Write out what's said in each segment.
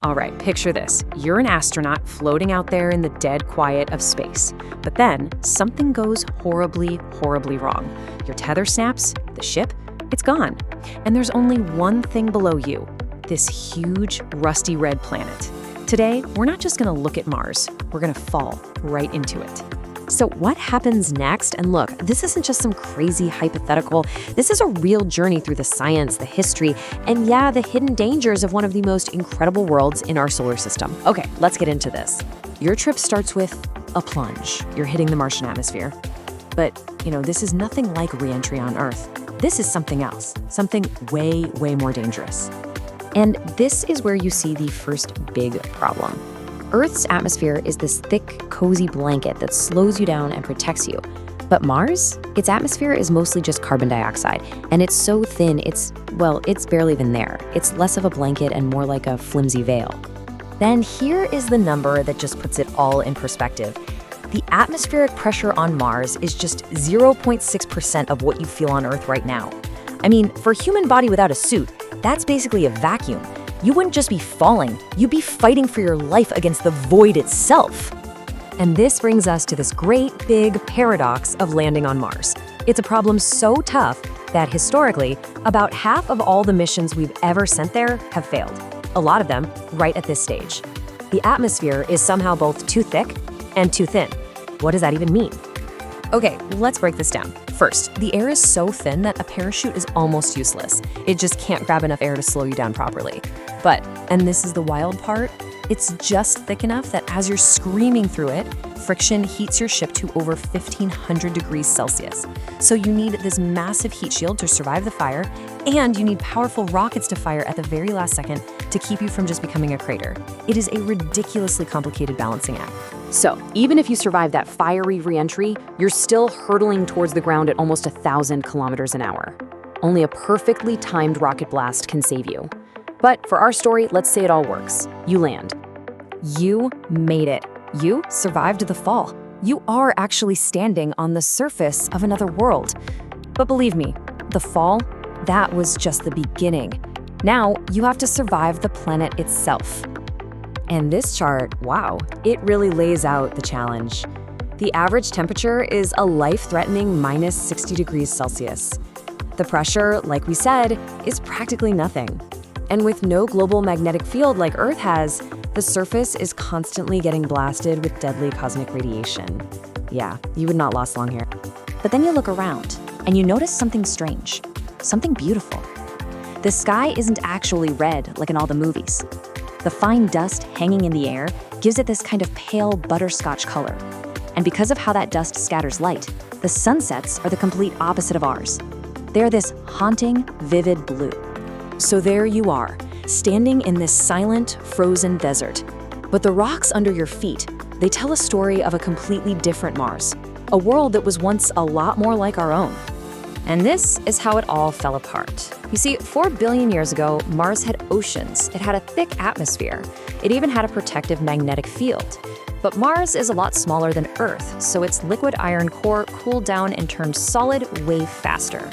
All right, picture this. You're an astronaut floating out there in the dead quiet of space. But then something goes horribly, horribly wrong. Your tether snaps, the ship, it's gone. And there's only one thing below you, this huge, rusty red planet. Today, we're not just gonna look at Mars, we're gonna fall right into it. So what happens next? And look, this isn't just some crazy hypothetical. This is a real journey through the science, the history, and yeah, the hidden dangers of one of the most incredible worlds in our solar system. Okay, let's get into this. Your trip starts with a plunge. You're hitting the Martian atmosphere. But, this is nothing like re-entry on Earth. This is something else, something way, way more dangerous. And this is where you see the first big problem. Earth's atmosphere is this thick, cozy blanket that slows you down and protects you. But Mars, its atmosphere is mostly just carbon dioxide, and it's so thin, it's barely even there. It's less of a blanket and more like a flimsy veil. Then here is the number that just puts it all in perspective. The atmospheric pressure on Mars is just 0.6% of what you feel on Earth right now. I mean, for a human body without a suit, that's basically a vacuum. You wouldn't just be falling, you'd be fighting for your life against the void itself. And this brings us to this great big paradox of landing on Mars. It's a problem so tough that historically, about half of all the missions we've ever sent there have failed. A lot of them right at this stage. The atmosphere is somehow both too thick and too thin. What does that even mean? Okay, let's break this down. First, the air is so thin that a parachute is almost useless. It just can't grab enough air to slow you down properly. But, and this is the wild part, it's just thick enough that as you're screaming through it, friction heats your ship to over 1,500 degrees Celsius. So you need this massive heat shield to survive the fire, and you need powerful rockets to fire at the very last second to keep you from just becoming a crater. It is a ridiculously complicated balancing act. So, even if you survive that fiery re-entry, you're still hurtling towards the ground at almost 1,000 kilometers an hour. Only a perfectly timed rocket blast can save you. But for our story, let's say it all works. You land. You made it. You survived the fall. You are actually standing on the surface of another world. But believe me, the fall, that was just the beginning. Now, you have to survive the planet itself. And this chart, wow, it really lays out the challenge. The average temperature is a life-threatening minus 60 degrees Celsius. The pressure, like we said, is practically nothing. And with no global magnetic field like Earth has, the surface is constantly getting blasted with deadly cosmic radiation. Yeah, you would not last long here. But then you look around, and you notice something strange, something beautiful. The sky isn't actually red like in all the movies. The fine dust hanging in the air gives it this kind of pale butterscotch color. And because of how that dust scatters light, the sunsets are the complete opposite of ours. They're this haunting, vivid blue. So there you are, standing in this silent, frozen desert. But the rocks under your feet, they tell a story of a completely different Mars, a world that was once a lot more like our own. And this is how it all fell apart. You see, 4 billion years ago, Mars had oceans. It had a thick atmosphere. It even had a protective magnetic field. But Mars is a lot smaller than Earth, so its liquid iron core cooled down and turned solid way faster.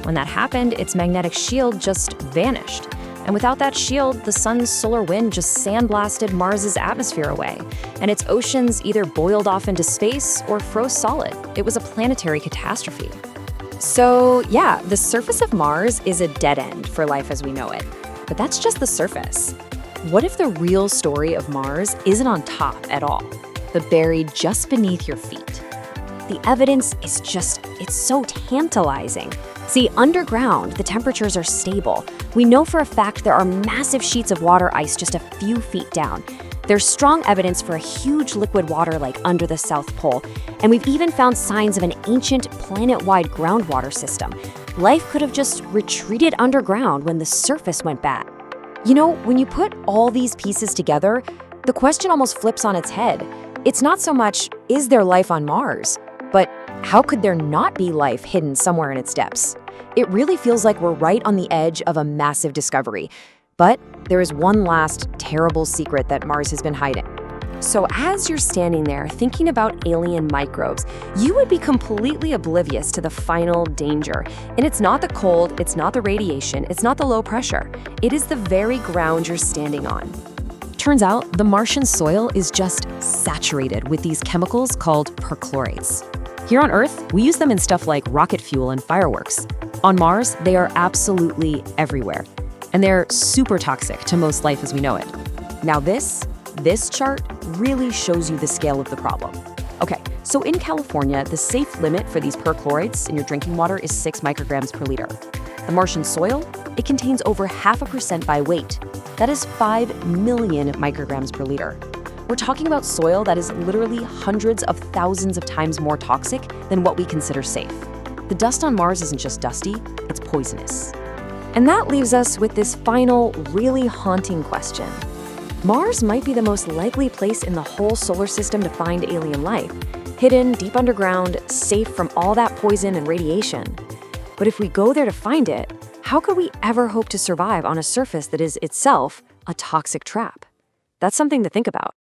When that happened, its magnetic shield just vanished. And without that shield, the sun's solar wind just sandblasted Mars's atmosphere away. And its oceans either boiled off into space or froze solid. It was a planetary catastrophe. So yeah, the surface of Mars is a dead end for life as we know it. But that's just the surface. What if the real story of Mars isn't on top at all, but buried just beneath your feet? The evidence is it's so tantalizing. See, underground, the temperatures are stable. We know for a fact there are massive sheets of water ice just a few feet down. There's strong evidence for a huge liquid water lake under the South Pole, and we've even found signs of an ancient planet-wide groundwater system. Life could have just retreated underground when the surface went bad. When you put all these pieces together, the question almost flips on its head. It's not so much, is there life on Mars? But how could there not be life hidden somewhere in its depths? It really feels like we're right on the edge of a massive discovery. But there is one last terrible secret that Mars has been hiding. So as you're standing there thinking about alien microbes, you would be completely oblivious to the final danger. And it's not the cold, it's not the radiation, it's not the low pressure. It is the very ground you're standing on. Turns out the Martian soil is just saturated with these chemicals called perchlorates. Here on Earth, we use them in stuff like rocket fuel and fireworks. On Mars, they are absolutely everywhere, and they're super toxic to most life as we know it. Now this chart really shows you the scale of the problem. Okay, so in California, the safe limit for these perchlorates in your drinking water is 6 micrograms per liter. The Martian soil, it contains over 0.5% by weight. That is 5 million micrograms per liter. We're talking about soil that is literally hundreds of thousands of times more toxic than what we consider safe. The dust on Mars isn't just dusty, it's poisonous. And that leaves us with this final, really haunting question. Mars might be the most likely place in the whole solar system to find alien life, hidden deep underground, safe from all that poison and radiation. But if we go there to find it, how could we ever hope to survive on a surface that is itself a toxic trap? That's something to think about.